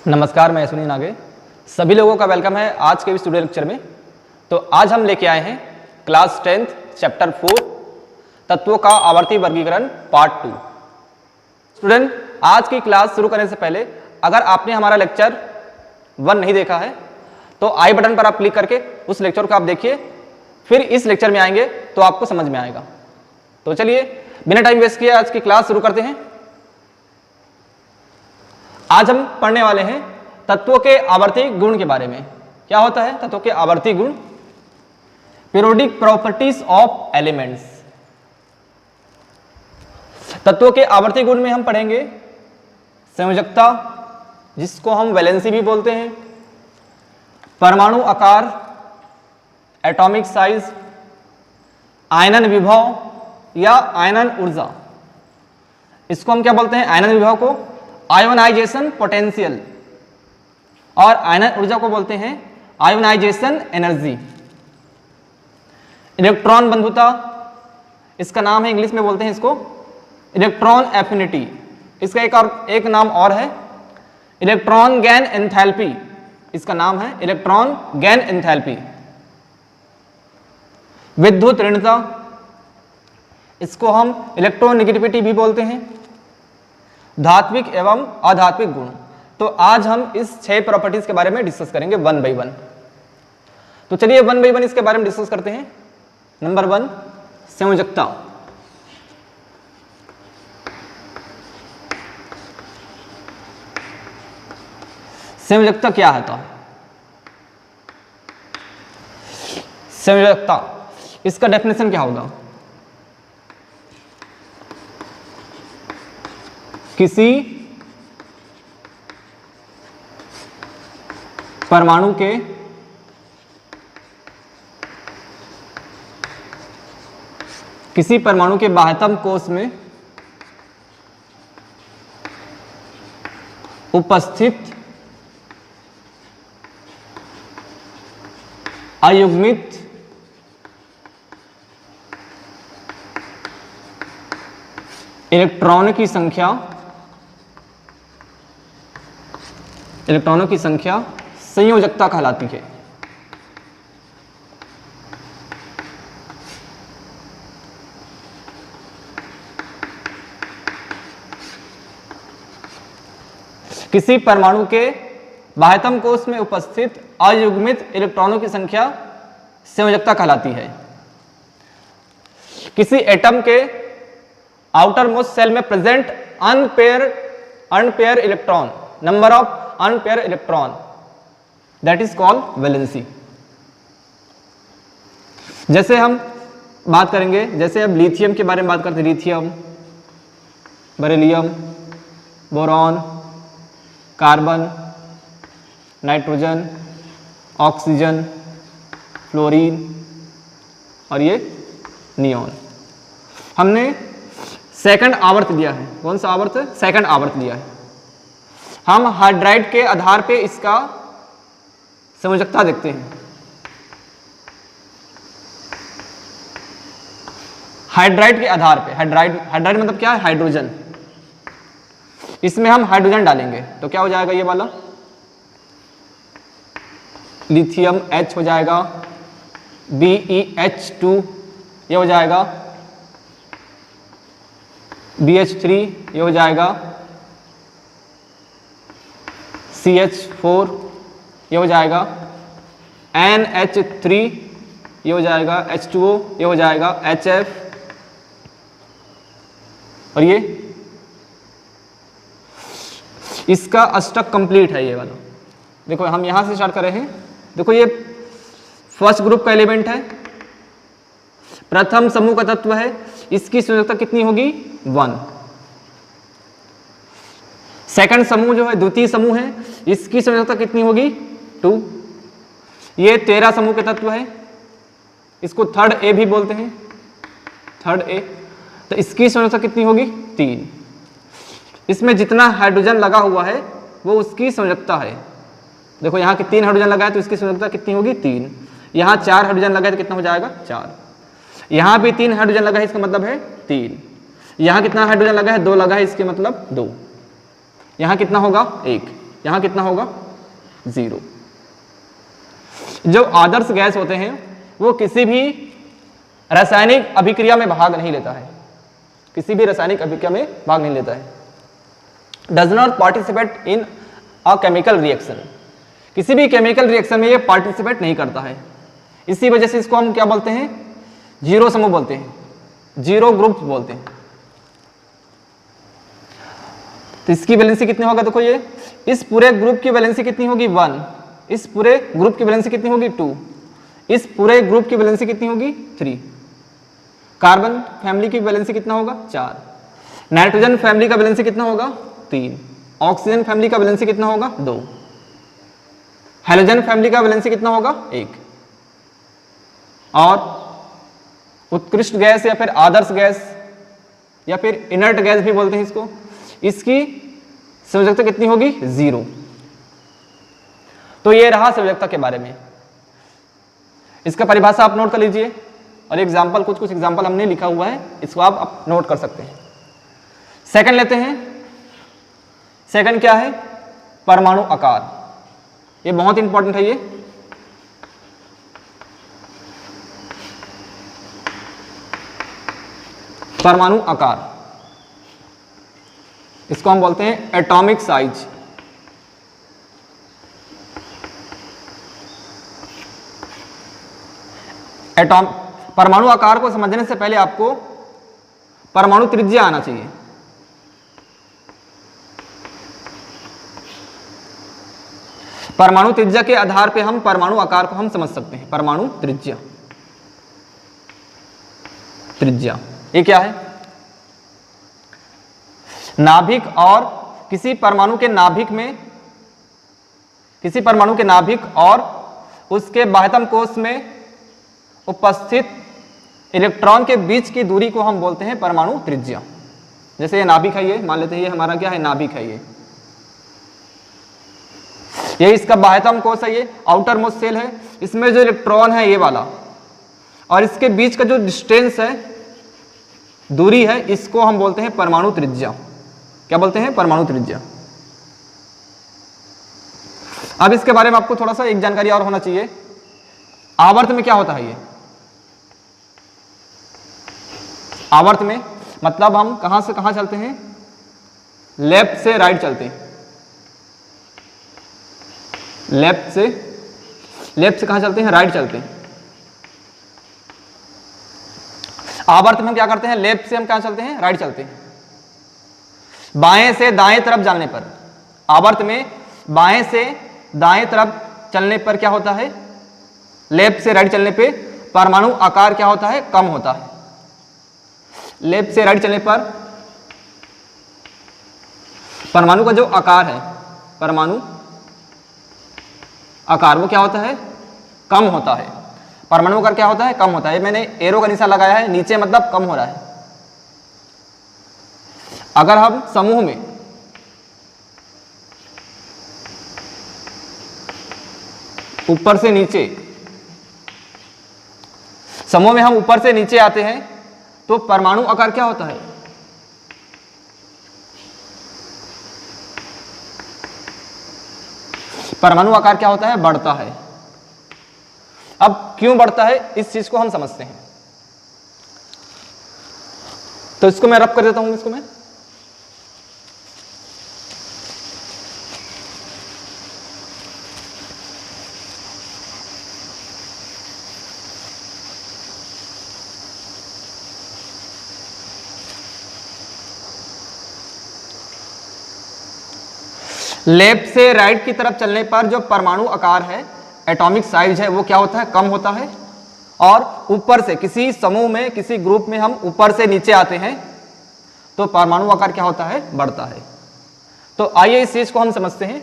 नमस्कार, मैं सुनील नागे। सभी लोगों का वेलकम है आज के इस स्टूडियो लेक्चर में। तो आज हम लेके आए हैं क्लास 10th चैप्टर 4 तत्वों का आवर्ती वर्गीकरण पार्ट 2। स्टूडेंट, आज की क्लास शुरू करने से पहले अगर आपने हमारा लेक्चर 1 नहीं देखा है तो आई बटन पर आप क्लिक करके उस लेक्चर को आप देखिए, फिर इस लेक्चर में आएंगे तो आपको समझ में आएगा। तो चलिए बिना टाइम वेस्ट किए आज की क्लास शुरू करते हैं। आज हम पढ़ने वाले हैं तत्वों के आवर्ती गुण के बारे में। क्या होता है तत्वों के आवर्ती गुण? Periodic properties of elements. तत्वों के आवर्ती गुण में हम पढ़ेंगे संयोजकता, जिसको हम वैलेंसी भी बोलते हैं, परमाणु आकार, एटॉमिक साइज, आयनन विभव या आयनन ऊर्जा, इसको हम क्या बोलते हैं? आयनन विभव को आयोनाइजेशन पोटेंशियल, और आयनन ऊर्जा को बोलते हैं आयोनाइजेशन एनर्जी। इलेक्ट्रॉन बंधुता, इसका नाम है, इंग्लिश में बोलते हैं इसको इलेक्ट्रॉन एफिनिटी। इसका एक नाम और है इलेक्ट्रॉन गेन एंथैल्पी, इसका नाम है इलेक्ट्रॉन गेन एंथैल्पी। विद्युत ऋणता, इसको हम इलेक्ट्रोनेगेटिविटी भी बोलते हैं। धात्विक एवं अधात्विक गुण। तो आज हम इस 6 प्रॉपर्टीज के बारे में डिस्कस करेंगे 1 बाय 1। तो चलिए 1 बाय 1 इसके बारे में डिस्कस करते हैं। नंबर 1, संयोजकता। संयोजकता क्या है? तो संयोजकता, इसका डेफिनेशन क्या होगा? किसी परमाणु के बाह्यतम कोश में उपस्थित अयुग्मित इलेक्ट्रॉनों की संख्या संयोजकता कहलाती है। किसी परमाणु के बाह्यतम कोश में उपस्थित अयुग्मित इलेक्ट्रॉनों की संख्या संयोजकता कहलाती है। किसी एटम के आउटर मोस्ट सेल में present unpaired electron, number of unpaired electron, that is called valency. जैसे हम बात करेंगे, जैसे अब लिथियम के बारे में बात करते हैं, lithium, beryllium, boron, carbon, nitrogen, oxygen, fluorine और ये नियॉन। हमने सेकंड आवर्त लिया है। कौन सा आवर्त? सेकंड आवर्त लिया है। हम हाइड्राइड के आधार पे इसका संयोजकता देखते हैं। हाइड्राइड के आधार पे, हाइड्राइड मतलब क्या है? हाइड्रोजन। इसमें हम हाइड्रोजन डालेंगे तो क्या हो जाएगा? ये वाला लिथियम H हो जाएगा, BeH2 ये हो जाएगा, BH3 ये हो जाएगा, CH4 ये हो जाएगा, NH3 ये हो जाएगा, H2O ये हो जाएगा, HF, और ये इसका अष्टक कंप्लीट है। ये वाला देखो, हम यहां से स्टार्ट कर रहे हैं। देखो ये फर्स्ट ग्रुप का एलिमेंट है, प्रथम समूह का तत्व है। इसकी संयोजकता कितनी होगी? 1। सेकंड समूह जो है, द्वितीय समूह है, इसकी संयोजकता कितनी होगी? 2। ये 13 समूह के तत्व है, इसको थर्ड ए भी बोलते हैं, थर्ड ए। तो इसकी संयोजकता कितनी होगी? 3। इसमें जितना हाइड्रोजन लगा हुआ है वो उसकी संयोजकता है। देखो यहाँ की 3 हाइड्रोजन लगा है तो इसकी संयोजकता कितनी होगी? 3। यहाँ 4 हाइड्रोजन लगा है तो कितना हो जाएगा? 4। यहाँ भी 3 हाइड्रोजन लगा है, इसका मतलब है 3। यहाँ कितना हाइड्रोजन लगा है? 2 लगा है, इसके मतलब 2। यहाँ कितना होगा? 1। यहाँ कितना होगा 0। जो आदर्श गैस होते हैं वो किसी भी रासायनिक अभिक्रिया में भाग नहीं लेता है, किसी भी रासायनिक अभिक्रिया में भाग नहीं लेता है। Does not participate in a chemical reaction, किसी भी केमिकल रिएक्शन में ये पार्टिसिपेट नहीं करता है। इसी वजह से इसको हम क्या बोलते हैं, जीरो समूह बोलते हैं, जीरो ग्रुप बोलते हैं। तो इसकी वैलेंसी कितनी होगा, देखो ये इस पूरे ग्रुप की वैलेंसी कितनी होगी 1, इस पूरे ग्रुप की वैलेंसी कितनी होगी 2, इस पूरे ग्रुप की वैलेंसी कितनी होगी 3, कार्बन फैमिली की वैलेंसी कितना होगा 4, नाइट्रोजन फैमिली का वैलेंसी कितना होगा 3, ऑक्सीजन फैमिली का वैलेंसी कितना होगा 2, हाइड्रोजन फैमिली का वैलेंसी कितना होगा 1। और उत्कृष्ट गैस या फिर आदर्श गैस या फिर इनर्ट गैस भी बोलते हैं इसको, इसकी संयोजकता कितनी होगी 0। तो ये रहा संयोजकता के बारे में। इसका परिभाषा आप नोट कर लीजिए और एग्जाम्पल कुछ एग्जाम्पल हमने लिखा हुआ है, इसको आप नोट कर सकते हैं। सेकंड लेते हैं। सेकंड क्या है, परमाणु आकार। ये बहुत इंपॉर्टेंट है। ये परमाणु आकार, इसको हम बोलते हैं एटॉमिक साइज। परमाणु आकार को समझने से पहले आपको परमाणु त्रिज्या आना चाहिए। परमाणु त्रिज्या के आधार पे हम परमाणु आकार को हम समझ सकते हैं। परमाणु त्रिज्या, त्रिज्या ये क्या है, नाभिक और किसी परमाणु के नाभिक में, किसी परमाणु के नाभिक और उसके बाह्यतम कोश में उपस्थित इलेक्ट्रॉन के बीच की दूरी को हम बोलते हैं परमाणु त्रिज्या। जैसे ये नाभिक है, ये मान लेते हैं ये हमारा क्या है, नाभिक है। ये इसका बाह्यतम कोश है, ये आउटर मोस्ट शेल है, इसमें जो इलेक्ट्रॉन है ये वाला, और इसके बीच का जो डिस्टेंस है, दूरी है, इसको हम बोलते हैं परमाणु त्रिज्या। क्या बोलते हैं, परमाणु त्रिज्या। अब इसके बारे में आपको थोड़ा सा एक जानकारी और होना चाहिए। आवर्त में क्या होता है, ये आवर्त में मतलब हम कहां से कहां चलते हैं, लेफ्ट से राइट चलते हैं। लेफ्ट से कहां चलते हैं, राइट चलते हैं। आवर्त में हम क्या करते हैं, लेफ्ट से हम कहां चलते हैं, राइट चलते हैं। बाएं से दाएं तरफ जाने पर, आवर्त में बाएं से दाएं तरफ चलने पर क्या होता है, लेफ्ट से राइट चलने पे परमाणु आकार क्या होता है, कम होता है। लेफ्ट से राइट चलने पर परमाणु का जो आकार है, परमाणु आकार वो क्या होता है, कम होता है। परमाणु आकार क्या होता है, कम होता है। मैंने एरो का निशान लगाया है नीचे, मतलब कम हो रहा है। अगर हम समूह में ऊपर से नीचे, समूह में हम ऊपर से नीचे आते हैं तो परमाणु आकार क्या होता है, परमाणु आकार क्या होता है, बढ़ता है। अब क्यों बढ़ता है, इस चीज को हम समझते हैं। तो इसको मैं रब कर देता हूं, इसको मैं लेफ्ट से राइट की तरफ चलने पर जो परमाणु आकार है, एटॉमिक साइज है, वो क्या होता है, कम होता है। और ऊपर से किसी समूह में, किसी ग्रुप में हम ऊपर से नीचे आते हैं तो परमाणु आकार क्या होता है, बढ़ता है। तो आइए इस चीज को हम समझते हैं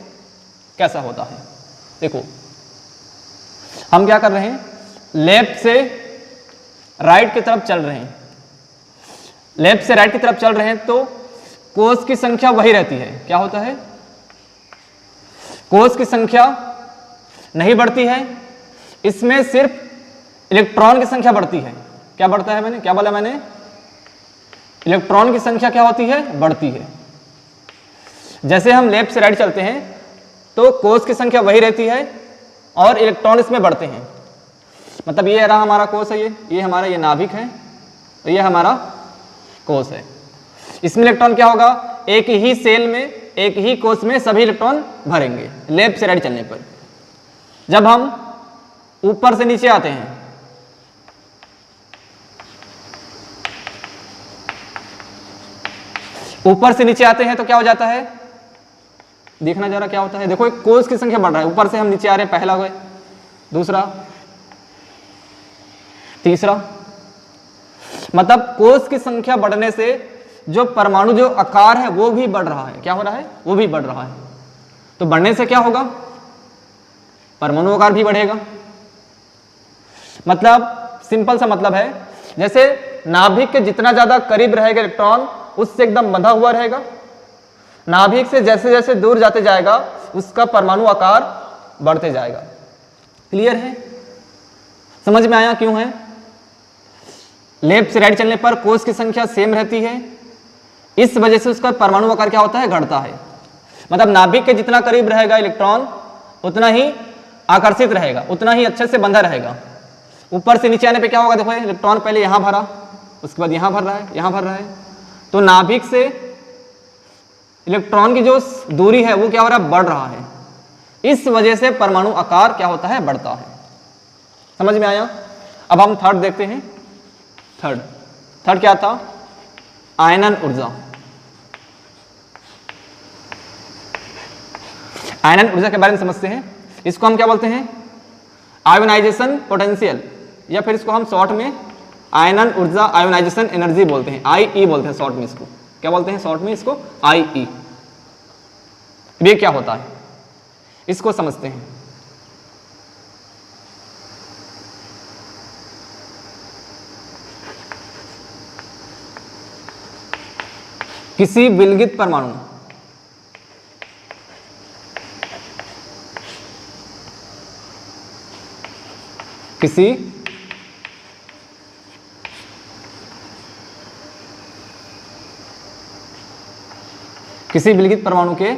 कैसा होता है। देखो हम क्या कर रहे हैं, लेफ्ट से राइट की तरफ चल रहे हैं। लेफ्ट से राइट की तरफ चल रहे हैं तो कोष की संख्या वही रहती है। क्या होता है, कोष की संख्या नहीं बढ़ती है, इसमें सिर्फ इलेक्ट्रॉन की संख्या बढ़ती है। क्या बढ़ता है, मैंने क्या बोला, मैंने इलेक्ट्रॉन की संख्या क्या होती है, बढ़ती है। जैसे हम लेफ्ट से राइट चलते हैं तो कोष की संख्या वही रहती है और इलेक्ट्रॉन इसमें बढ़ते हैं। मतलब ये रहा हमारा कोष है, ये हमारा ये नाभिक है और ये हमारा कोष है। इसमें इलेक्ट्रॉन क्या होगा, एक ही सेल में, एक ही कोष में सभी इलेक्ट्रॉन भरेंगे लेफ्ट से राइट चलने पर। जब हम ऊपर से नीचे आते हैं, ऊपर से नीचे आते हैं तो क्या हो जाता है, देखना जरा क्या होता है। देखो एक कोष की संख्या बढ़ रहा है, ऊपर से हम नीचे आ रहे हैं, पहला गए, दूसरा, तीसरा। मतलब कोष की संख्या बढ़ने से जो परमाणु जो आकार है वो भी बढ़ रहा है। क्या हो रहा है, वो भी बढ़ रहा है। तो बढ़ने से क्या होगा, परमाणु आकार भी बढ़ेगा। मतलब सिंपल सा मतलब है, जैसे नाभिक के जितना ज्यादा करीब रहेगा इलेक्ट्रॉन, उससे एकदम बंधा हुआ रहेगा। नाभिक से जैसे जैसे दूर जाते जाएगा उसका परमाणु आकार बढ़ते जाएगा। क्लियर है, समझ में आया क्यों है। लेफ्ट से राइट चलने पर कोष की संख्या सेम रहती है, इस वजह से उसका परमाणु आकार क्या होता है, घटता है। मतलब नाभिक के जितना करीब रहेगा इलेक्ट्रॉन उतना ही आकर्षित रहेगा, उतना ही अच्छे से बंधा रहेगा। ऊपर से नीचे आने पे क्या होगा, देखो इलेक्ट्रॉन पहले यहां भरा, उसके बाद यहां भर रहा है, यहां भर रहा है। तो नाभिक से इलेक्ट्रॉन की जो दूरी है वो क्या हो रहा है, बढ़ रहा है। इस वजह से परमाणु आकार क्या होता है, बढ़ता है। समझ में आया। अब हम थर्ड देखते हैं। थर्ड क्या था, आयनन ऊर्जा। आयनन ऊर्जा के बारे में समझते हैं। इसको हम क्या बोलते हैं, आयोनाइजेशन पोटेंशियल, या फिर इसको हम शॉर्ट में आयनन ऊर्जा आयोनाइजेशन एनर्जी बोलते हैं, IE बोलते हैं शॉर्ट में। इसको क्या बोलते हैं शॉर्ट में, इसको IE। ये क्या होता है, इसको समझते हैं। किसी विलगित परमाणु किसी विलगित परमाणु के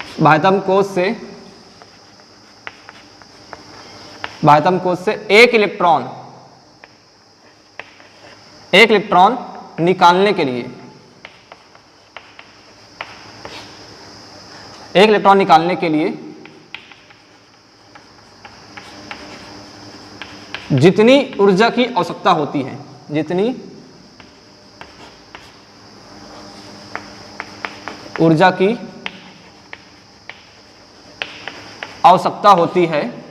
बाह्यतम कोश से एक इलेक्ट्रॉन निकालने के लिए जितनी ऊर्जा की आवश्यकता होती है, जितनी ऊर्जा की आवश्यकता होती है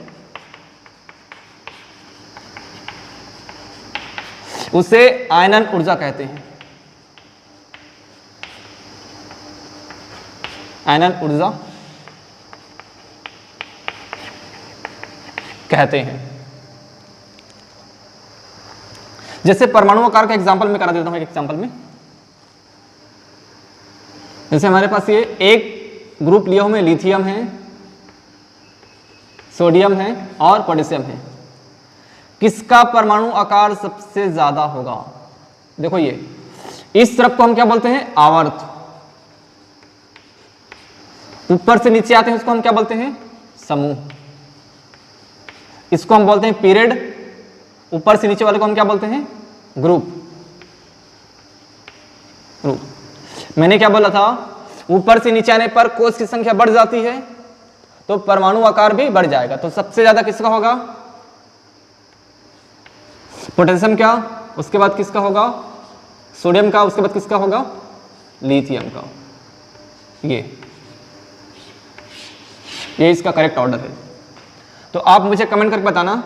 उसे आयनन ऊर्जा कहते हैं। आयनन ऊर्जा कहते हैं। जैसे परमाणु आकार का एग्जांपल मैं करा देता हूं, एक एग्जांपल में। जैसे हमारे पास ये एक ग्रुप लिया हूं मैं, लिथियम है, सोडियम है और पोटेशियम है। किसका परमाणु आकार सबसे ज्यादा होगा? देखो ये इस तरफ को हम क्या बोलते हैं, आवर्त। ऊपर से नीचे आते हैं उसको हम क्या बोलते हैं, समूह। इसको हम बोलते हैं पीरियड। ऊपर से नीचे वाले को हम क्या बोलते हैं, ग्रुप। मैंने क्या बोला था, ऊपर से नीचे आने पर कोष की संख्या बढ़ जाती है तो परमाणु आकार भी बढ़ जाएगा। तो सबसे ज्यादा किसका होगा, पोटेशियम का, उसके बाद किसका होगा, सोडियम का, उसके बाद किसका होगा, लिथियम का। ये इसका करेक्ट ऑर्डर है। तो आप मुझे कमेंट करके बताना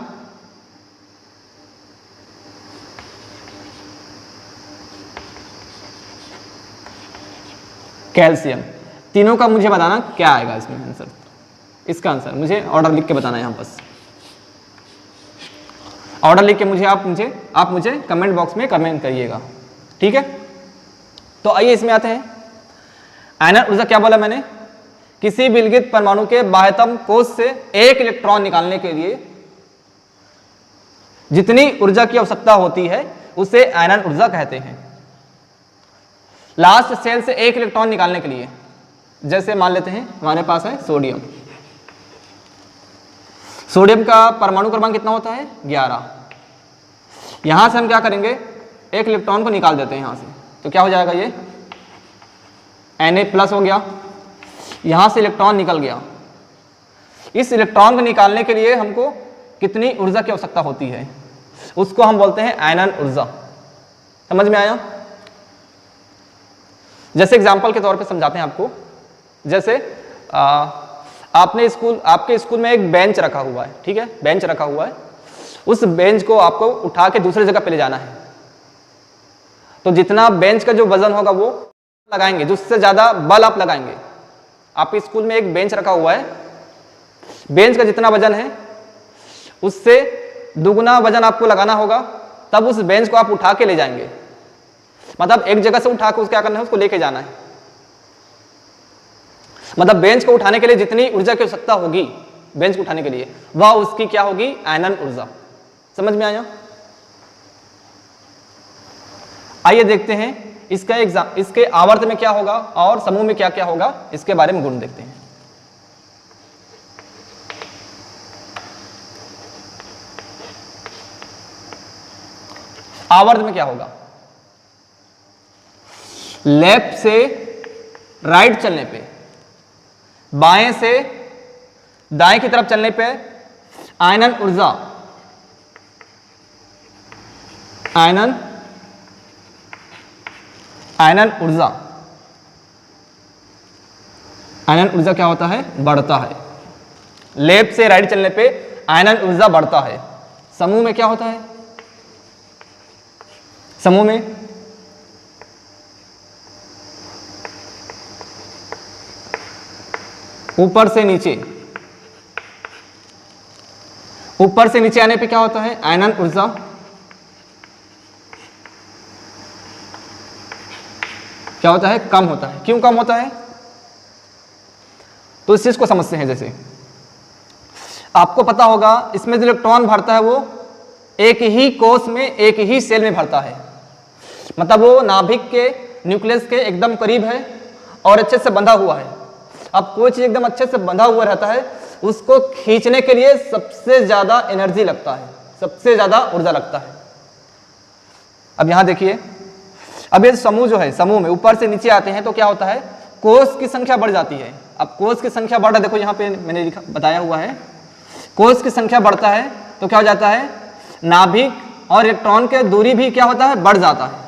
कैल्शियम। तीनों का मुझे बताना क्या आएगा इसमें आंसर। इसका आंसर मुझे ऑर्डर लिख के बताना है यहां। बस ऑर्डर लिख के आप मुझे कमेंट बॉक्स में कमेंट करिएगा, ठीक है। तो आइए इसमें आते हैं। आयनन ऊर्जा क्या बोला मैंने, किसी विलगित परमाणु के बाह्यतम कोश से एक इलेक्ट्रॉन निकालने के लिए जितनी ऊर्जा की आवश्यकता होती है उसे आयनन ऊर्जा कहते हैं। लास्ट शेल से एक इलेक्ट्रॉन निकालने के लिए, जैसे मान लेते हैं हमारे पास है सोडियम। सोडियम का परमाणु क्रमांक कितना होता है? 11। यहां से हम क्या करेंगे, एक इलेक्ट्रॉन को निकाल देते हैं यहां से, तो क्या हो जाएगा, ये Na+ हो गया। यहां से इलेक्ट्रॉन निकल गया। इस इलेक्ट्रॉन को निकालने के लिए हमको कितनी ऊर्जा की आवश्यकता होती है, उसको हम बोलते हैं आयनन ऊर्जा। समझ में आया? जैसे एग्जांपल के तौर पे समझाते हैं आपको। जैसे आपके स्कूल में एक बेंच रखा हुआ है, ठीक है, बेंच रखा हुआ है। उस बेंच को आपको उठा के दूसरी जगह पे ले जाना है, तो जितना बेंच का जो वजन होगा वो लगाएंगे, जिससे ज्यादा बल आप लगाएंगे। आपके स्कूल में एक बेंच रखा हुआ है, बेंच का जितना वजन है उससे दुगुना वजन आपको लगाना होगा, तब उस बेंच को आप उठा के ले जाएंगे। मतलब एक जगह से उठा के उसको क्या करना है, उसको लेके जाना है। मतलब बेंच को उठाने के लिए जितनी ऊर्जा की आवश्यकता होगी बेंच को उठाने के लिए, वह उसकी क्या होगी, आयनन ऊर्जा। समझ में आया? आइए देखते हैं इसके आवर्त में क्या होगा और समूह में क्या क्या होगा, इसके बारे में गुण देखते हैं। आवर्त में क्या होगा, लेफ्ट से राइट चलने पे, बाएं से दाएं की तरफ चलने पे आयनन ऊर्जा, आयनन ऊर्जा क्या होता है, बढ़ता है। लेफ्ट से राइट चलने पे आयनन ऊर्जा बढ़ता है। समूह में क्या होता है, समूह में ऊपर से नीचे आने पे क्या होता है, आयनन ऊर्जा क्या होता है, कम होता है। क्यों कम होता है, तो इस चीज को समझते हैं। जैसे आपको पता होगा, इसमें जो इलेक्ट्रॉन भरता है वो एक ही कोष में, एक ही सेल में भरता है। मतलब वो नाभिक के न्यूक्लियस के एकदम करीब है और अच्छे से बंधा हुआ है। अब कोई चीज एकदम अच्छे से बंधा हुआ रहता है, उसको खींचने के लिए सबसे ज्यादा एनर्जी लगता है, सबसे ज्यादा ऊर्जा लगता है। अब यहां देखिए, अब ये समूह जो है, समूह में ऊपर से नीचे आते हैं तो क्या होता है, कोष की संख्या बढ़ जाती है। अब कोष की संख्या बढ़ रहा है, देखो यहाँ पे मैंने बताया हुआ है, कोष की संख्या बढ़ता है तो क्या हो जाता है, नाभिक और इलेक्ट्रॉन के दूरी भी क्या होता है, बढ़ जाता है।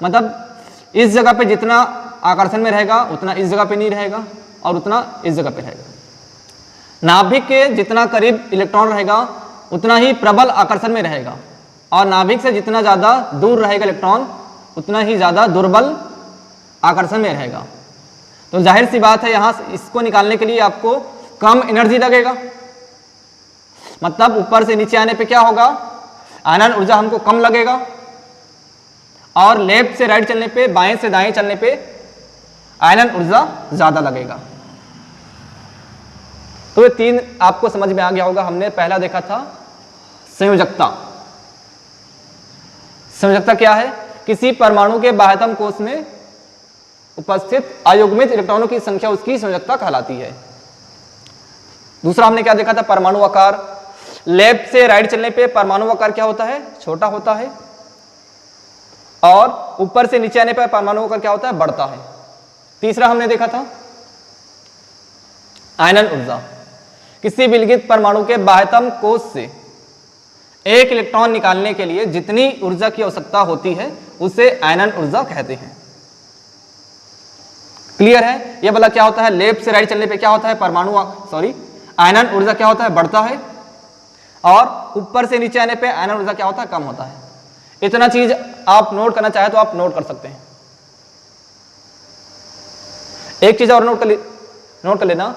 मतलब इस जगह पे जितना आकर्षण में रहेगा उतना इस जगह पे नहीं रहेगा और उतना इस जगह पे रहेगा। नाभिक के जितना करीब इलेक्ट्रॉन रहेगा उतना ही प्रबल आकर्षण में रहेगा, और नाभिक से जितना ज्यादा दूर रहेगा इलेक्ट्रॉन उतना ही ज्यादा दुर्बल आकर्षण में रहेगा। तो जाहिर सी बात है, यहां से इसको निकालने के लिए आपको कम एनर्जी लगेगा। मतलब ऊपर से नीचे आने पे क्या होगा, आयनन ऊर्जा हमको कम लगेगा, और लेफ्ट से राइट चलने पे, बाएं से दाएं चलने पे आयनन ऊर्जा ज्यादा लगेगा। तो ये तीन आपको समझ में आ गया होगा। हमने पहला देखा था संयोजकता। संयोजकता क्या है, किसी परमाणु के बाह्यतम कोश में उपस्थित अयुग्मित इलेक्ट्रॉनों की संख्या उसकी संयोजकता कहलाती है। दूसरा हमने क्या देखा था, परमाणु आकार। लेफ्ट से राइट चलने पे परमाणु आकार क्या होता है, छोटा होता है, और ऊपर से नीचे आने पर परमाणु आकार क्या होता है, बढ़ता है। तीसरा हमने देखा था आयनन ऊर्जा। किसी विलगित परमाणु के बाह्यतम कोश से एक इलेक्ट्रॉन निकालने के लिए जितनी ऊर्जा की आवश्यकता होती है उसे आयनन ऊर्जा कहते हैं। क्लियर है? यह वाला क्या होता है, लेफ्ट से राइट चलने पे क्या होता है, आयनन ऊर्जा क्या होता है, बढ़ता है, और ऊपर से नीचे आने पे आयनन ऊर्जा क्या होता है, कम होता है। इतना चीज आप नोट करना चाहे तो आप नोट कर सकते हैं। एक चीज और नोट कर लेना,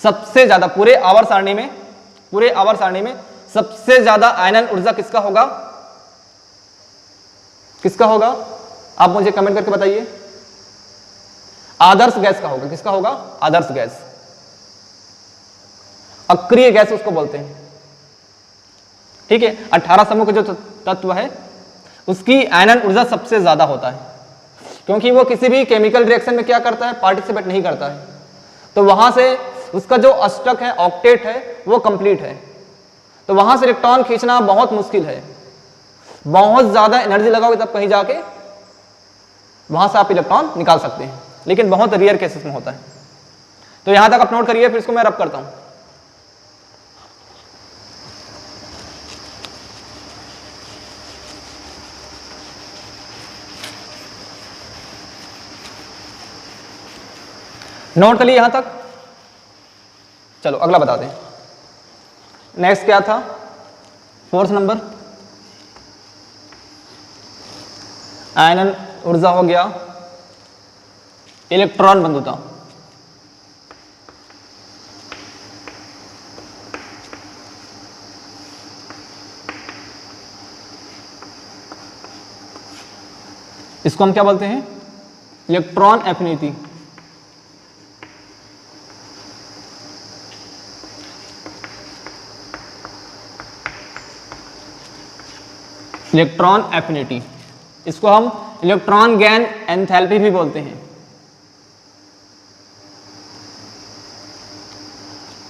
सबसे ज्यादा पूरे आवर्त सारणी में सबसे ज्यादा आयनन ऊर्जा किसका होगा, आप मुझे कमेंट करके बताइए। आदर्श गैस का होगा। किसका होगा, आदर्श गैस। अक्रिय गैस उसको बोलते हैं। ठीक है, 18 समूह के जो तत्व है उसकी आयनन ऊर्जा सबसे ज्यादा होता है। क्योंकि वो किसी भी केमिकल रिएक्शन में क्या करता है, पार्टिसिपेट नहीं करता है, तो वहां से उसका जो अष्टक है, ऑक्टेट है, वो कंप्लीट है। तो वहां से इलेक्ट्रॉन खींचना बहुत मुश्किल है, बहुत ज्यादा एनर्जी लगाओगे तब कहीं जाके वहां से आप इलेक्ट्रॉन निकाल सकते हैं, लेकिन बहुत रेयर केसेस में होता है। तो यहां तक आप नोट करिए, फिर इसको मैं रब करता हूं। नोट कर लिए यहां तक। चलो अगला बता दें। नेक्स्ट क्या था, 4th नंबर, आयनन ऊर्जा हो गया, इलेक्ट्रॉन बंधुता। इसको हम क्या बोलते हैं, इलेक्ट्रॉन एफिनिटी। इलेक्ट्रॉन एफिनिटी, इसको हम इलेक्ट्रॉन गेन एंथैल्पी भी बोलते हैं।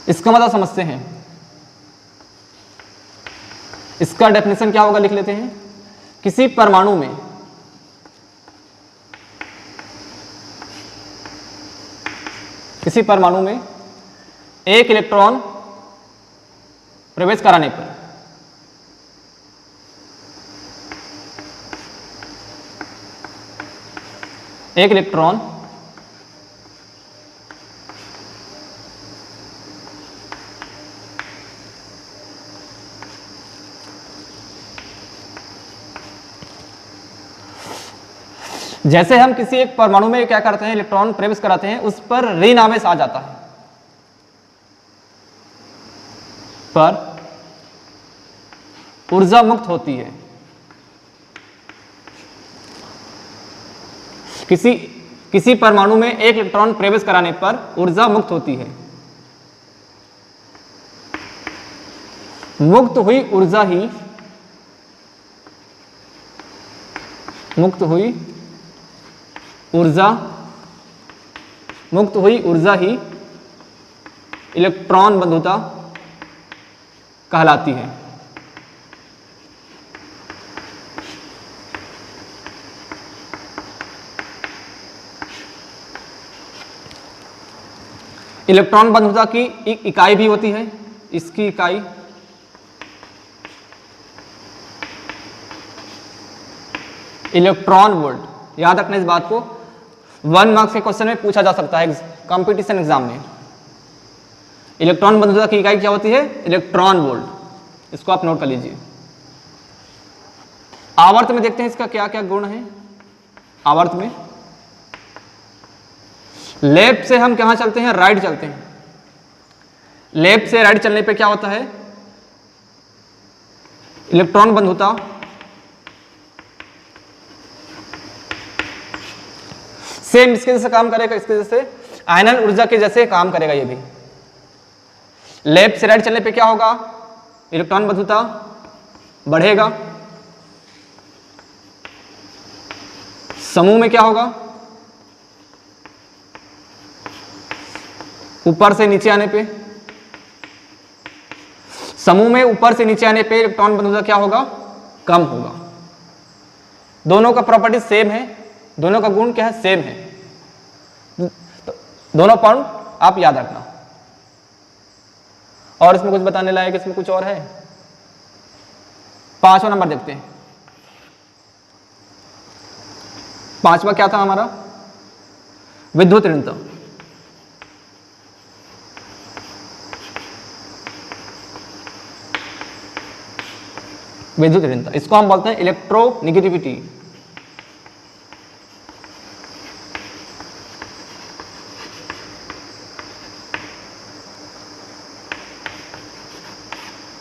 इसका मतलब समझते हैं, इसका डेफिनेशन क्या होगा लिख लेते हैं। किसी परमाणु में एक इलेक्ट्रॉन प्रवेश कराने पर एक इलेक्ट्रॉन जैसे हम किसी एक परमाणु में क्या करते हैं, इलेक्ट्रॉन प्रवेश कराते हैं, उस पर ऋण आवेश आ जाता है, पर ऊर्जा मुक्त होती है। किसी परमाणु में एक इलेक्ट्रॉन प्रवेश कराने पर ऊर्जा मुक्त होती है। मुक्त हुई ऊर्जा ही इलेक्ट्रॉन बंधुता कहलाती है। इलेक्ट्रॉन बंधुता की इकाई भी होती है, इसकी इकाई इलेक्ट्रॉन वोल्ट। याद रखना इस बात को, 1 मार्क्स के क्वेश्चन में पूछा जा सकता है कंपटीशन एग्जाम में। इलेक्ट्रॉन बंधुता की इकाई क्या होती है, इलेक्ट्रॉन वोल्ट। इसको आप नोट कर लीजिए। आवर्त में देखते हैं इसका क्या क्या गुण है। आवर्त में लेफ्ट से हम कहां चलते हैं, राइट चलते हैं। लेफ्ट से राइट चलने पे क्या होता है, इलेक्ट्रॉन बंधुता सेम इसके जैसे काम करेगा, इसके जैसे आयनन ऊर्जा के जैसे काम करेगा। ये भी लेफ्ट से राइट चलने पे क्या होगा, इलेक्ट्रॉन बंधुता बढ़ेगा। समूह में क्या होगा, ऊपर से नीचे आने पे, समूह में ऊपर से नीचे आने पे इलेक्ट्रॉन बंधुता क्या होगा, कम होगा। दोनों का प्रॉपर्टी सेम है, दोनों का गुण क्या है, सेम है। तो दोनों पॉइंट आप याद रखना। और इसमें कुछ बताने लायक, इसमें कुछ और है। 5वां नंबर देखते हैं। 5वां क्या था हमारा, विद्युत ऋणता। विद्युत ऋणता, इसको हम बोलते हैं इलेक्ट्रोनिगेटिविटी।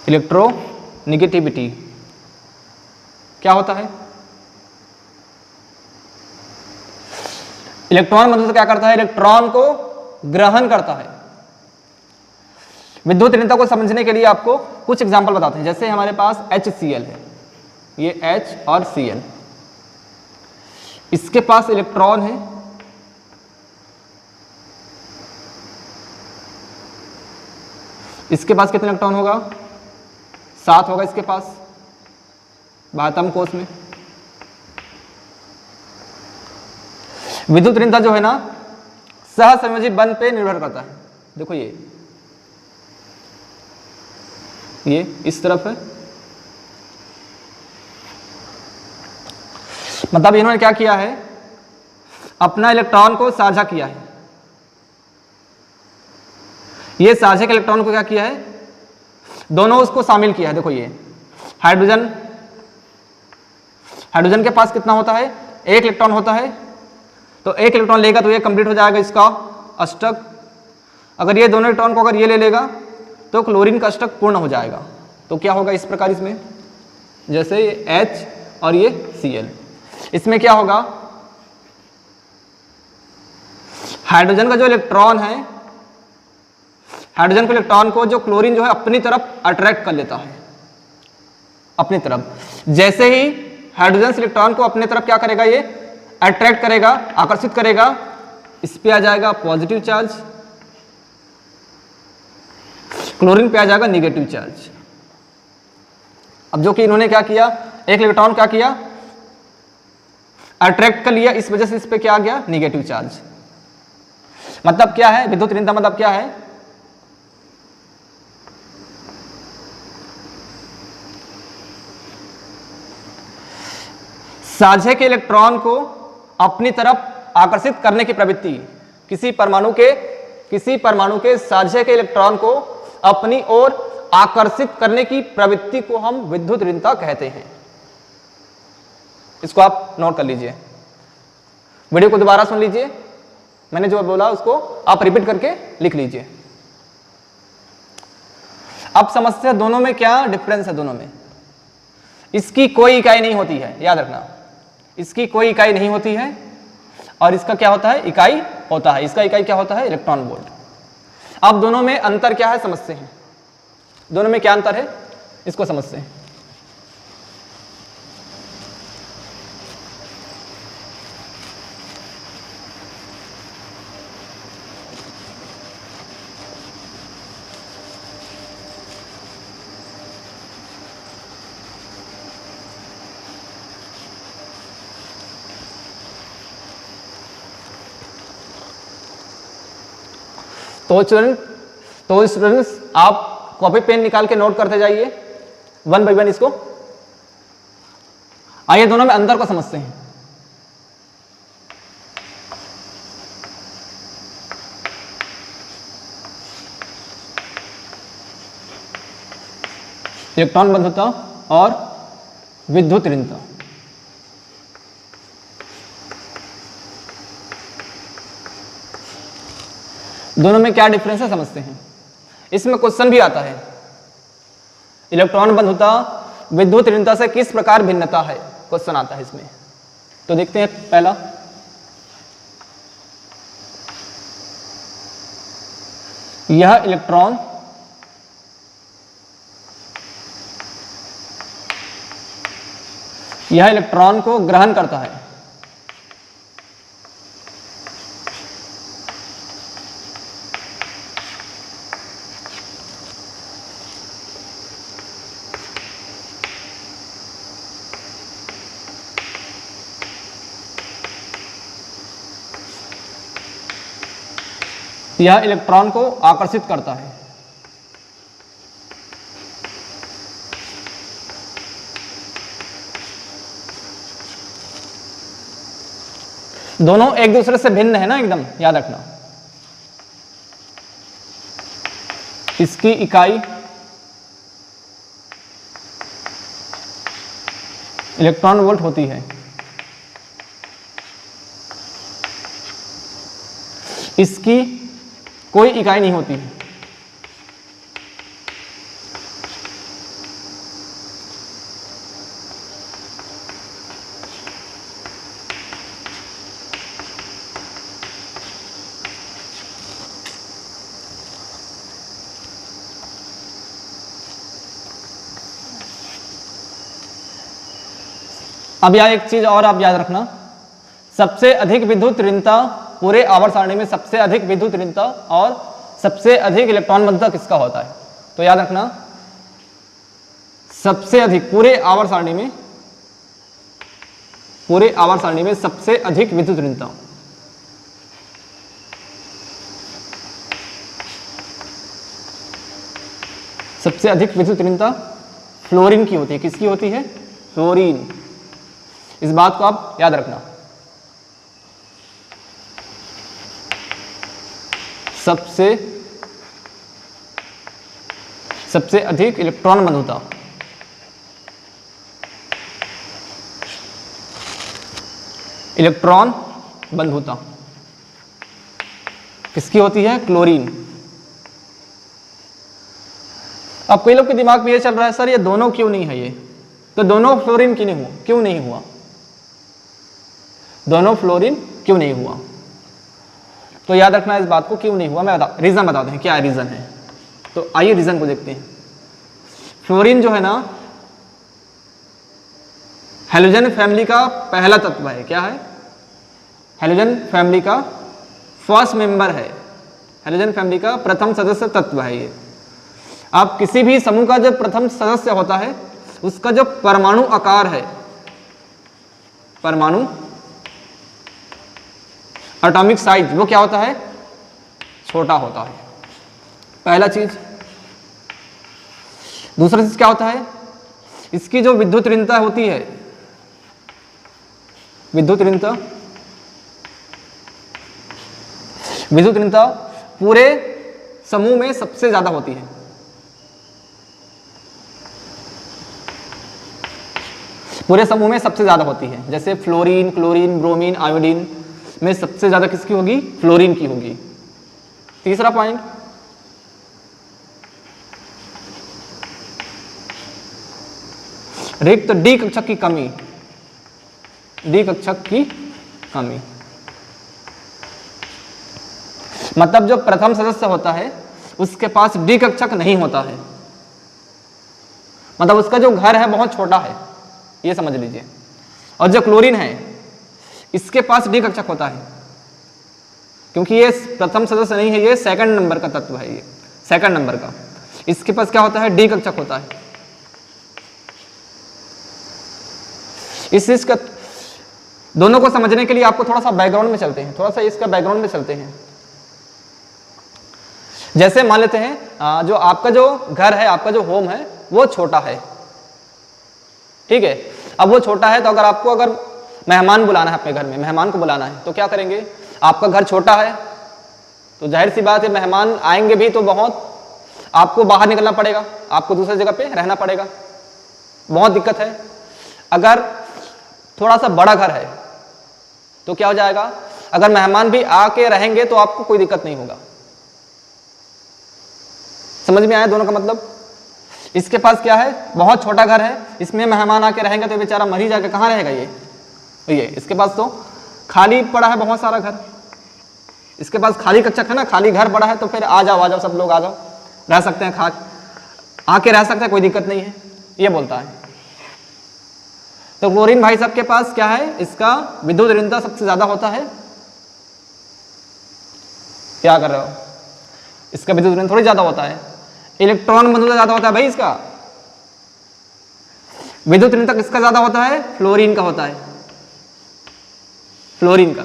इलेक्ट्रोनिगेटिविटी क्या होता है, इलेक्ट्रॉन बंधुता क्या करता है, इलेक्ट्रॉन को ग्रहण करता है। विद्युत ऋणता को समझने के लिए आपको कुछ एग्जांपल बताते हैं। जैसे हमारे पास HCl है, ये H और Cl। इसके पास इलेक्ट्रॉन है, इसके पास कितने इलेक्ट्रॉन होगा? 7 होगा इसके पास 12वें कोष में। विद्युत ऋणता जो है ना सहसंयोजी बंध पे निर्भर करता है। देखो ये इस तरफ है, मतलब इन्होंने क्या किया है, अपना इलेक्ट्रॉन को साझा किया है। ये साझे के इलेक्ट्रॉन को क्या किया है, दोनों उसको शामिल किया है। देखो ये हाइड्रोजन, हाइड्रोजन के पास कितना होता है? 1 इलेक्ट्रॉन होता है, तो 1 इलेक्ट्रॉन लेगा तो ये कंप्लीट हो जाएगा इसका अष्टक। अगर ये दोनों इलेक्ट्रॉन को अगर ये ले लेगा तो क्लोरीन का अष्टक पूर्ण हो जाएगा। तो क्या होगा इस प्रकार, इसमें जैसे ये H और ये Cl, इसमें क्या होगा, हाइड्रोजन का जो इलेक्ट्रॉन है, हाइड्रोजन के इलेक्ट्रॉन को जो क्लोरीन जो है अपनी तरफ अट्रैक्ट कर लेता है, अपनी तरफ। जैसे ही हाइड्रोजन से इलेक्ट्रॉन को अपने तरफ क्या करेगा, ये अट्रैक्ट करेगा, आकर्षित करेगा, इस पे आ जाएगा पॉजिटिव चार्ज, क्लोरीन पे आ जाएगा निगेटिव चार्ज। अब जो कि इन्होंने क्या किया, 1 इलेक्ट्रॉन क्या किया, अट्रैक्ट कर लिया, इस वजह से इस पे क्या आ गया, निगेटिव चार्ज। मतलब क्या है विद्युत ऋणता, मतलब क्या है, साझे के इलेक्ट्रॉन को अपनी तरफ आकर्षित करने की प्रवृत्ति, किसी परमाणु के साझे के इलेक्ट्रॉन को अपनी ओर आकर्षित करने की प्रवृत्ति को हम विद्युत ऋणता कहते हैं। इसको आप नोट कर लीजिए, वीडियो को दोबारा सुन लीजिए, मैंने जो बोला उसको आप रिपीट करके लिख लीजिए। अब समस्या, दोनों में क्या डिफरेंस है, दोनों में इसकी कोई इकाई नहीं होती है, याद रखना, इसकी कोई इकाई नहीं होती है, और इसका क्या होता है, इकाई होता है। इसका इकाई क्या होता है, इलेक्ट्रॉन वोल्ट। अब दोनों में अंतर क्या है समझते हैं, दोनों में क्या अंतर है इसको समझते हैं। तो स्टूडेंट्स आप कॉपी पेन निकाल के नोट करते जाइए 1 बाय 1 इसको। आइए दोनों में अंतर को समझते हैं। इलेक्ट्रॉन बंधुता और विद्युत ऋणता। दोनों में क्या डिफरेंस है समझते हैं। इसमें क्वेश्चन भी आता है, इलेक्ट्रॉन बंधुता विद्युत ऋणता से किस प्रकार भिन्नता है, क्वेश्चन आता है इसमें। तो देखते हैं पहला, यह इलेक्ट्रॉन को ग्रहण करता है, यह इलेक्ट्रॉन को आकर्षित करता है। दोनों एक दूसरे से भिन्न है ना, एकदम याद रखना। इसकी इकाई इलेक्ट्रॉन वोल्ट होती है, इसकी कोई इकाई नहीं होती है। अब यह एक चीज और आप याद रखना, सबसे अधिक विद्युत ऋणता पूरे आवर्त सारणी में सबसे अधिक विद्युत ऋणता और सबसे अधिक इलेक्ट्रॉन बंधुता किसका होता है? तो याद रखना, सबसे अधिक पूरे आवर्त सारणी में, पूरे आवर्त सारणी में सबसे अधिक विद्युत ऋणता सबसे अधिक विद्युत ऋणता फ्लोरीन की होती है। किसकी होती है? फ्लोरीन। इस बात को आप याद रखना। सबसे अधिक इलेक्ट्रॉन बंधुता किसकी होती है? क्लोरीन। अब कई लोग के दिमाग में ये चल रहा है, सर ये दोनों क्यों नहीं है? ये तो दोनों फ्लोरीन क्यों नहीं हुआ? दोनों फ्लोरीन क्यों नहीं हुआ? तो याद रखना इस बात को, क्यों नहीं हुआ। मैं रीजन बताते हैं, क्या रीजन है। तो आइए रीजन को देखते हैं। फ्लोरीन जो है ना, हेलोजन फैमिली का पहला तत्व है। क्या है? हेलोजन फैमिली का फर्स्ट मेंबर है। हेलोजन फैमिली का प्रथम सदस्य तत्व है ये। आप किसी भी समूह का जब प्रथम सदस्य होता है, उसका जो परमाणु आकार है, परमाणु एटॉमिक साइज, वो क्या होता है? छोटा होता है। पहला चीज। दूसरा चीज क्या होता है? इसकी जो विद्युत ऋणता होती है, विद्युत ऋणता पूरे समूह में सबसे ज्यादा होती है। पूरे समूह में सबसे ज्यादा होती है। जैसे फ्लोरीन, क्लोरीन, ब्रोमीन, आयोडीन में सबसे ज्यादा किसकी होगी? फ्लोरीन की होगी। तीसरा पॉइंट, रिक्त डी कक्षक की कमी। डी कक्षक की कमी मतलब जो प्रथम सदस्य होता है उसके पास डी कक्षक नहीं होता है, मतलब उसका जो घर है बहुत छोटा है, ये समझ लीजिए। और जो क्लोरीन है इसके पास डी कक्षक होता है, क्योंकि ये प्रथम सदस्य नहीं है, ये सेकंड नंबर का तत्व है। ये सेकंड नंबर का, इसके पास क्या होता है? डी कक्षक होता है। इस चीज का दोनों को समझने के लिए आपको थोड़ा सा बैकग्राउंड में चलते हैं, थोड़ा सा इसका बैकग्राउंड में चलते हैं। जैसे मान लेते हैं जो आपका जो घर है, आपका जो होम है वो छोटा है, ठीक है। अब वो छोटा है तो अगर मेहमान बुलाना है, अपने घर में मेहमान को बुलाना है तो क्या करेंगे? आपका घर छोटा है तो जाहिर सी बात है मेहमान आएंगे भी तो बहुत आपको बाहर निकलना पड़ेगा, आपको दूसरी जगह पे रहना पड़ेगा, बहुत दिक्कत है। अगर थोड़ा सा बड़ा घर है तो क्या हो जाएगा? अगर मेहमान भी आके रहेंगे तो आपको कोई दिक्कत नहीं होगा। समझ में आया दोनों का मतलब? इसके पास क्या है? बहुत छोटा घर है, इसमें मेहमान आके रहेंगे तो बेचारा मर ही जाएगा, कहाँ रहेगा ये इसके पास तो खाली पड़ा है बहुत सारा घर, इसके पास खाली कक्षक है ना, खाली घर पड़ा है, तो फिर आ जाओ सब लोग आ जाओ, रह सकते हैं, आके रह सकते हैं, कोई दिक्कत नहीं है, ये बोलता है। तो क्लोरीन भाई साहब के पास क्या है? इसका विद्युत ऋणता सबसे ज्यादा होता है। क्या कर रहे हो? इसका विद्युत ऋण थोड़ी ज्यादा होता है, इलेक्ट्रॉन बंधुता ज्यादा होता है भाई। इसका विद्युत ऋणता किसका ज्यादा होता है? फ्लोरीन का होता है, फ्लोरीन का।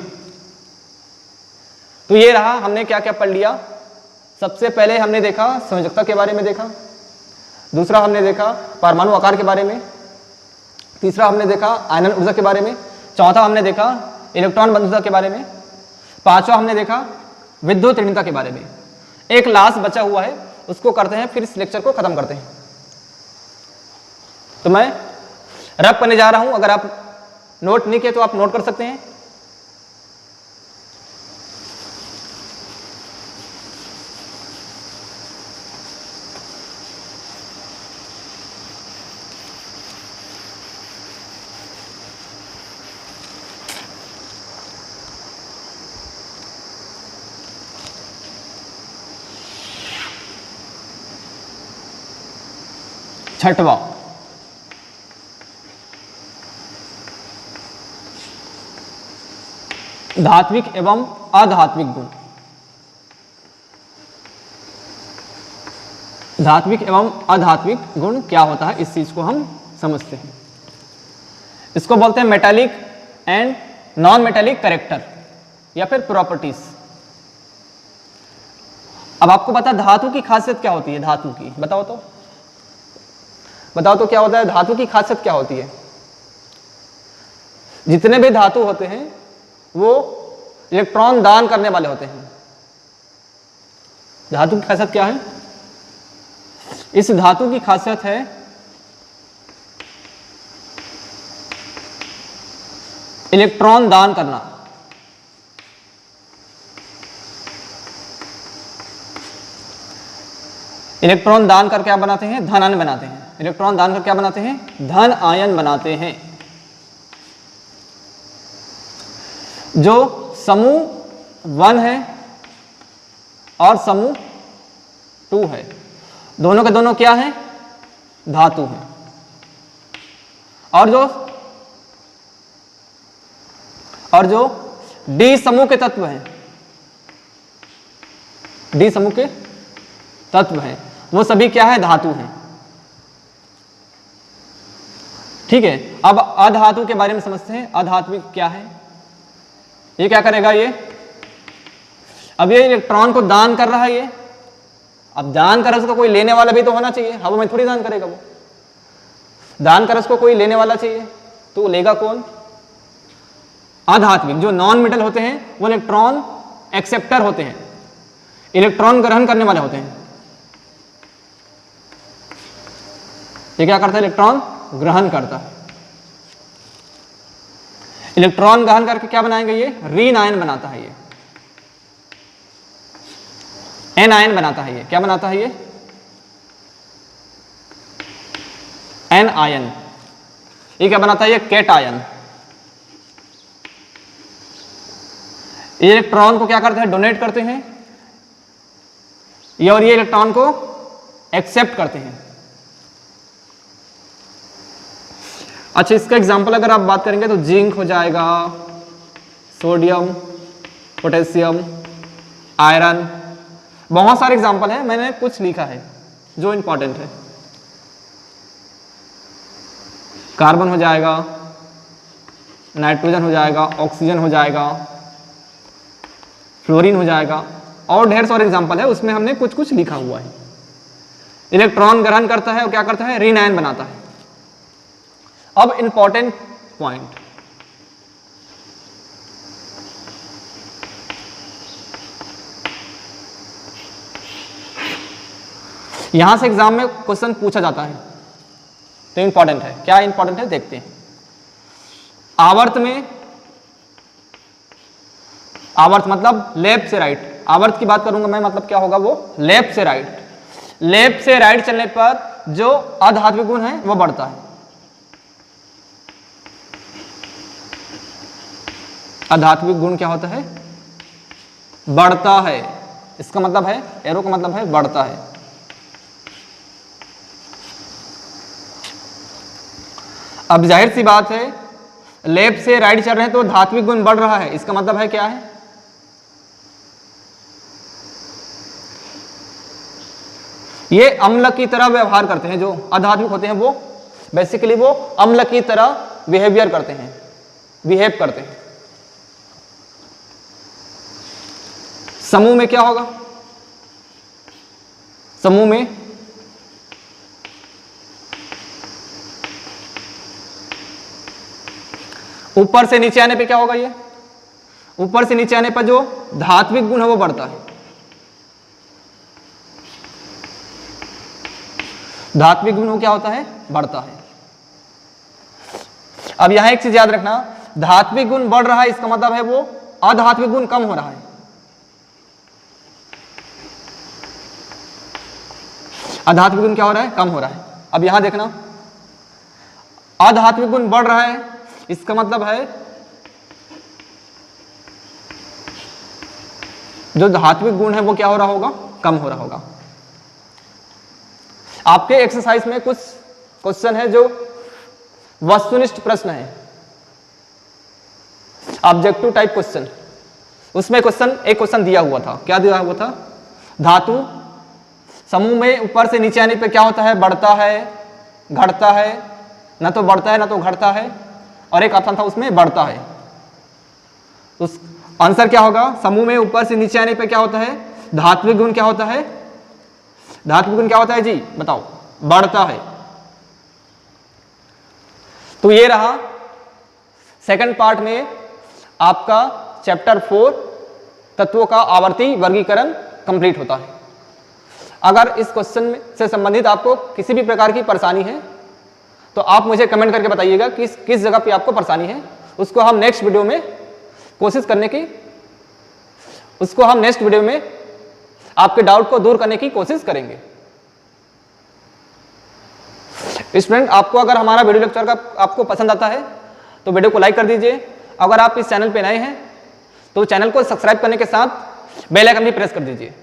तो ये रहा, हमने क्या क्या पढ़ लिया। सबसे पहले हमने देखा संयोजकता के बारे में देखा, दूसरा हमने देखा परमाणु आकार के बारे में, तीसरा हमने देखा आयनन ऊर्जा के बारे में, चौथा हमने देखा इलेक्ट्रॉन बंधुता के बारे में, पांचवा हमने देखा विद्युत ऋणता के बारे में। एक लास्ट बचा हुआ है, उसको करते हैं, फिर इस लेक्चर को खत्म करते हैं। तो मैं रब करने जा रहा हूं, अगर आप नोट नहीं किए तो आप नोट कर सकते हैं। छठवां, धात्विक एवं अधात्विक गुण। धात्विक एवं अधात्विक गुण क्या होता है, इस चीज को हम समझते हैं। इसको बोलते हैं metallic and non metallic character या फिर प्रॉपर्टीज। अब आपको पता धातु की खासियत क्या होती है, धातु की बताओ तो क्या होता है, धातु की खासियत क्या होती है। जितने भी धातु होते हैं वो इलेक्ट्रॉन दान करने वाले होते हैं। धातु की खासियत क्या है, इस धातु की खासियत है इलेक्ट्रॉन दान करना। इलेक्ट्रॉन दान कर क्या बनाते हैं, धन आयन बनाते हैं। इलेक्ट्रॉन दान कर क्या बनाते हैं, धन आयन बनाते हैं। जो समूह 1 है और समूह 2 है, दोनों के दोनों क्या है, धातु हैं। और जो डी समूह के तत्व हैं, डी समूह के तत्व हैं, वो सभी क्या है, धातु हैं। ठीक है, अब अधातु के बारे में समझते हैं। अधात्विक क्या है, ये क्या करेगा, ये अब ये इलेक्ट्रॉन को दान कर रहा है। ये अब दान कर उसको कोई लेने वाला भी तो होना चाहिए, हवा में थोड़ी दान करेगा वो। दान कर उसको कोई लेने वाला चाहिए, तो लेगा कौन, अधात्विक। जो नॉन मेटल होते हैं वो इलेक्ट्रॉन एक्सेप्टर होते हैं, इलेक्ट्रॉन ग्रहण करने वाले होते हैं। ये क्या करता है, इलेक्ट्रॉन ग्रहण करता है। इलेक्ट्रॉन ग्रहण करके क्या बनाएंगे, ये ऋण आयन बनाता है, ये एन आयन बनाता है। ये क्या बनाता है, ये एन आयन। ये क्या बनाता है, ये कैट आयन। ये इलेक्ट्रॉन को क्या करते हैं, डोनेट करते हैं, ये और ये इलेक्ट्रॉन को एक्सेप्ट करते हैं। अच्छा, इसका एग्जांपल अगर आप बात करेंगे तो जिंक हो जाएगा, सोडियम, पोटेशियम, आयरन, बहुत सारे एग्जांपल है, मैंने कुछ लिखा है जो इंपॉर्टेंट है। कार्बन हो जाएगा, नाइट्रोजन हो जाएगा, ऑक्सीजन हो जाएगा, फ्लोरीन हो जाएगा, और ढेर सारे एग्जांपल है, उसमें हमने कुछ कुछ लिखा हुआ है। इलेक्ट्रॉन ग्रहण करता है और क्या करता है, ऋण आयन बनाता है। अब इंपॉर्टेंट पॉइंट, यहां से एग्जाम में क्वेश्चन पूछा जाता है, तो इंपॉर्टेंट है। क्या इंपॉर्टेंट है, देखते हैं। आवर्त में, आवर्त मतलब लेफ्ट से राइट, आवर्त की बात करूंगा मैं, मतलब क्या होगा वो, लेफ्ट से राइट। लेफ्ट से राइट चलने पर जो अधात्विक गुण है वो बढ़ता है। अधात्विक गुण क्या होता है, बढ़ता है। इसका मतलब है, एरो का मतलब है बढ़ता है। अब जाहिर सी बात है, लेफ्ट से राइट चल रहे हैं तो धात्विक गुण बढ़ रहा है। इसका मतलब है क्या है, ये अम्ल की तरह व्यवहार करते हैं। जो अधात्विक होते हैं वो बेसिकली वो अम्ल की तरह बिहेवियर करते हैं, बिहेव करते हैं। समूह में क्या होगा, समूह में ऊपर से नीचे आने पे क्या होगा, ये ऊपर से नीचे आने पर जो धात्विक गुण है वो बढ़ता है। धात्विक गुण क्या होता है, बढ़ता है। अब यहां एक चीज याद रखना, धात्विक गुण बढ़ रहा है, इसका मतलब है वो अधात्विक गुण कम हो रहा है। अधात्विक गुण क्या हो रहा है, कम हो रहा है। अब यहां देखना, अधात्विक गुण बढ़ रहा है, इसका मतलब है जो धात्विक गुण है वो क्या हो रहा होगा, कम हो रहा होगा। आपके एक्सरसाइज में कुछ क्वेश्चन है जो वस्तुनिष्ठ प्रश्न है, ऑब्जेक्टिव टाइप क्वेश्चन, उसमें एक क्वेश्चन दिया हुआ था, क्या दिया हुआ था? धातु समूह में ऊपर से नीचे आने पे क्या होता है? बढ़ता है, घटता है, ना तो बढ़ता है ना तो घटता है, और एक ऑप्शन था उसमें बढ़ता है। उस आंसर क्या होगा? समूह में ऊपर से नीचे आने पे क्या होता है? धात्विक गुण क्या होता है? धात्विक गुण क्या होता है जी? बताओ। बढ़ता है। तो ये रहा सेकंड पार्ट में आपका चैप्टर 4 तत्वों का आवर्ती वर्गीकरण कंप्लीट होता है। अगर इस क्वेश्चन से संबंधित आपको किसी भी प्रकार की परेशानी है तो आप मुझे कमेंट करके बताइएगा कि किस जगह पे आपको परेशानी है। उसको हम नेक्स्ट वीडियो में आपके डाउट को दूर करने की कोशिश करेंगे। स्टूडेंट, आपको अगर हमारा वीडियो लेक्चर का आपको पसंद आता है तो वीडियो को लाइक कर दीजिए। अगर आप इस चैनल पे नए हैं तो चैनल को सब्सक्राइब करने के साथ बेल आइकन भी प्रेस कर दीजिए।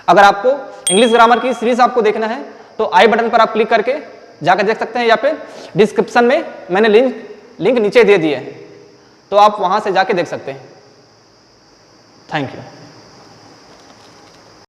अगर आपको इंग्लिश ग्रामर की सीरीज आपको देखना है तो आई बटन पर आप क्लिक करके जाकर देख सकते हैं, या फिर डिस्क्रिप्शन में मैंने लिंक नीचे दे दिए हैं, तो आप वहां से जाके देख सकते हैं। Thank you.